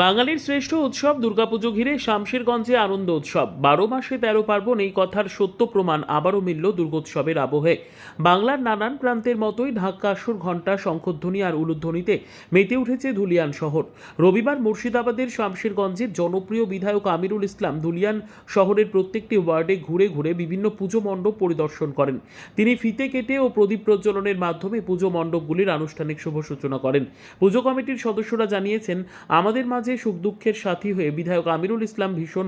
বাঙালির শ্রেষ্ঠ উৎসব দুর্গাপুজো ঘিরে শামশেরগঞ্জে আনন্দ উৎসব। ১২ মাসে ১৩ পার্বণ, এই কথার সত্য প্রমাণ আবারও মিলল দুর্গোৎসবের আবহে। বাংলার নানান প্রান্তের মতোই ঢাকা আসর, ঘণ্টা, শঙ্খধ্বনি আর উলুধ্বনিতে মেতে উঠেছে ধুলিয়ান শহর। রবিবার মুর্শিদাবাদের শামশেরগঞ্জের জনপ্রিয় বিধায়ক আমিরুল ইসলাম ধুলিয়ান শহরের প্রত্যেকটি ওয়ার্ডে ঘুরে ঘুরে বিভিন্ন পুজো মণ্ডপ পরিদর্শন করেন। তিনি ফিতে কেটে ও প্রদীপ প্রজ্বলনের মাধ্যমে পুজো মণ্ডপগুলির আনুষ্ঠানিক শুভ সূচনা করেন। পুজো কমিটির সদস্যরা জানিয়েছেন, আমাদের মাঝে সুখ দুঃখের সাথী হয়ে বিধায়ক আমিরুল ইসলাম ভীষণ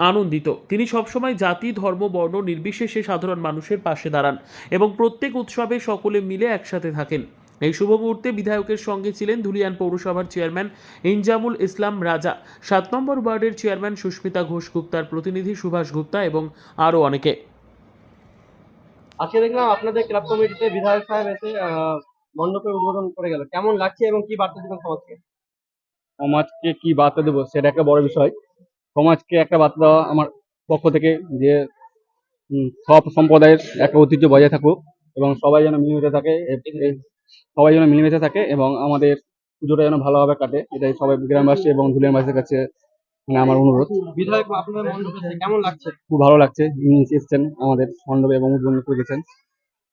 আনন্দিত। তিনি সবসময় জাতি, ধর্ম, বর্ণ নির্বিশেষে সাধারণ মানুষের পাশে দাঁড়ান এবং প্রত্যেক উৎসবে সকলে মিলে একসাথে থাকেন। এই শুভ মুহূর্তে বিধায়কের সঙ্গে ছিলেন ধুলিয়ান পৌরসভার চেয়ারম্যান ইনজামুল ইসলাম রাজা, ৭ নম্বর ওয়ার্ডের চেয়ারম্যান সুস্মিতা ঘোষ গুপ্তার প্রতিনিধি সুভাষ গুপ্তা এবং আরও অনেকে। আজকে দেখলাম আপনাদের ক্লাব কমিটিতে বিধায়ক সাহেব এসে মণ্ডপের উদ্বোধন করে গেল। কেমন লাগছে এবং কি বার্তা দিবেন সমাজকে? সমাজকে কি বার্তা দেবো সেটা একটা বড় বিষয়। সমাজকে একটা বার্তা দেওয়া আমার পক্ষ থেকে, যে সব সম্প্রদায়ের একটা ঐতিহ্য বজায় থাকুক এবং সবাই যেন মিলেমিশে থাকে, সবাই যেন মিলেমিশে থাকে এবং আমাদের পুজোটা যেন ভালোভাবে কাটে, এটাই সবাই গ্রামবাসী এবং ধুলিয়ানবাসীর কাছে মানে আমার অনুরোধ। বিধায়ক আপনাদের মণ্ডপে এসে কেমন লাগছে? খুব ভালো লাগছে, ইনি এসেছেন আমাদের মণ্ডপে এবং উদ্বোধন করে গেছেন।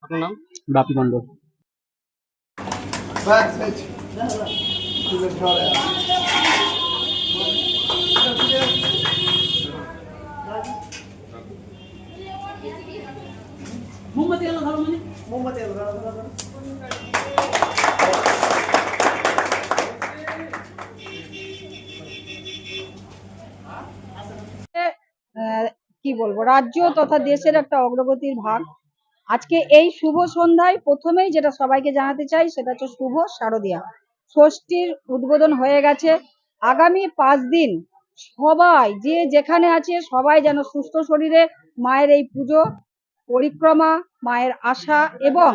আপনার নাম? বাপি মণ্ডল। মোমবাতি আলো ধরো, মানে মোমবাতি আলো ধরো। কি বলবো, রাজ্য তথা দেশের একটা অগ্রগতির ভাগ। আজকে এই শুভ সন্ধ্যায় প্রথমেই যেটা সবাইকে জানাতে চাই সেটা হচ্ছে শুভ শারদীয়া ষষ্ঠীর উদ্বোধন হয়ে গেছে। আগামী 5 দিন সবাই যে যেখানে আছে সবাই যেন সুস্থ শরীরে মায়ের এই পুজো পরিক্রমা, মায়ের আশা এবং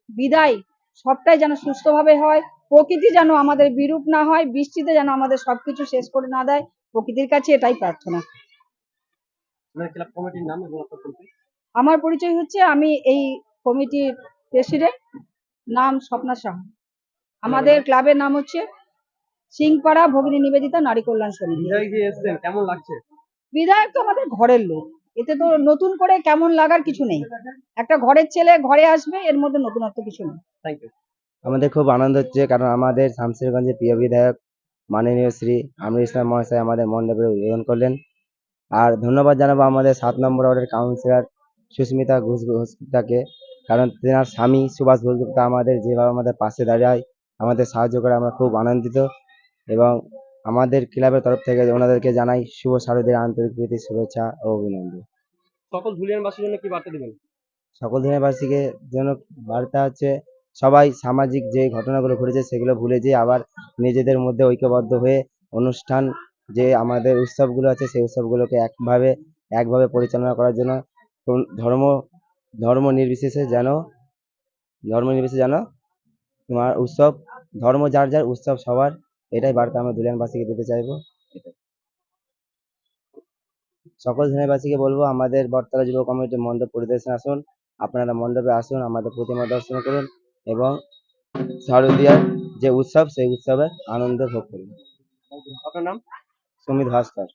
বিদায় সবটাই যেন সুস্থভাবে হয়। প্রকৃতি যেন আমাদের বিরূপ না হয়, বৃষ্টিতে যেন আমাদের সবকিছু শেষ করে না দেয়, প্রকৃতির কাছে এটাই প্রার্থনা। ক্লাব কমিটির নাম এবং আপনার পরিচয়? আমার পরিচয় হচ্ছে, আমি এই কমিটির প্রেসিডেন্ট, নাম স্বপ্না সাহা। আমাদের ক্লাবের নাম হচ্ছে সিংপাড়া ভগিনী নিবেদিতা নারী কল্যাণ সমিতি। বিধায়ক যে এসেছেন কেমন লাগছে? বিধায়ক তো আমাদের ঘরের লোক, এতে তো নতুন করে কেমন লাগার কিছু নেই। একটা ঘরের ছেলে ঘরে আসবে, এর মধ্যে নতুনত্ব কিছু নেই। Thank you. আমাদের খুব আনন্দ হচ্ছে, কারণ আমাদের শামশেরগঞ্জের প্রিয় বিধায়ক মাননীয় শ্রী আমিরুল ইসলাম মহাশয় আমাদের মণ্ডপের উদ্বোধন করলেন। আর ধন্যবাদ জানাবো আমাদের 7 নম্বর ওয়ার্ডের কাউন্সিলর সুস্মিতা ঘোষ গুপ্তাকে, কারণ তেনার স্বামী সুভাষ ঘোষ গুপ্তা আমাদের যেভাবে আমাদের পাশে দাঁড়ায়, আমাদের সাহায্য করে, আমরা খুব আনন্দিত। এবং আমাদের ক্লাবের তরফ থেকে ওনাদেরকে জানাই শুভ শারদীয়ার আন্তরিক প্রীতি শুভেচ্ছা ও অভিনন্দন। সকল ধুলিয়ানবাসীর জন্য কি বার্তা দিবেন? সকল দিনবাসীকে জন্য বার্তা হচ্ছে, সবাই সামাজিক যে ঘটনাগুলো ঘটেছে সেগুলো ভুলে যেয়ে আবার নিজেদের মধ্যে ঐক্যবদ্ধ হয়ে অনুষ্ঠান, যে আমাদের উৎসবগুলো আছে সেই উৎসবগুলোকে একভাবে পরিচালনা করার জন্য ধর্ম ধর্ম নির্বিশেষে যেন তোমার উৎসব, ধর্ম যার যার, উৎসব সবার, এটাই বার্তা আমরা ধুলিয়ানবাসীকে দিতে চাইবো। সকল ধুলিয়ানবাসীকে বলবো, আমাদের বটতলা যুব কমিটির মণ্ডপ পরিদর্শন আসুন, আপনারা মণ্ডপে আসুন, আমাদের প্রতিমা দর্শন করুন এবং শারদীয়ার যে উৎসব সেই উৎসবের আনন্দ ভোগ করুন। আপনার নাম? সুমিত ভাস্কর।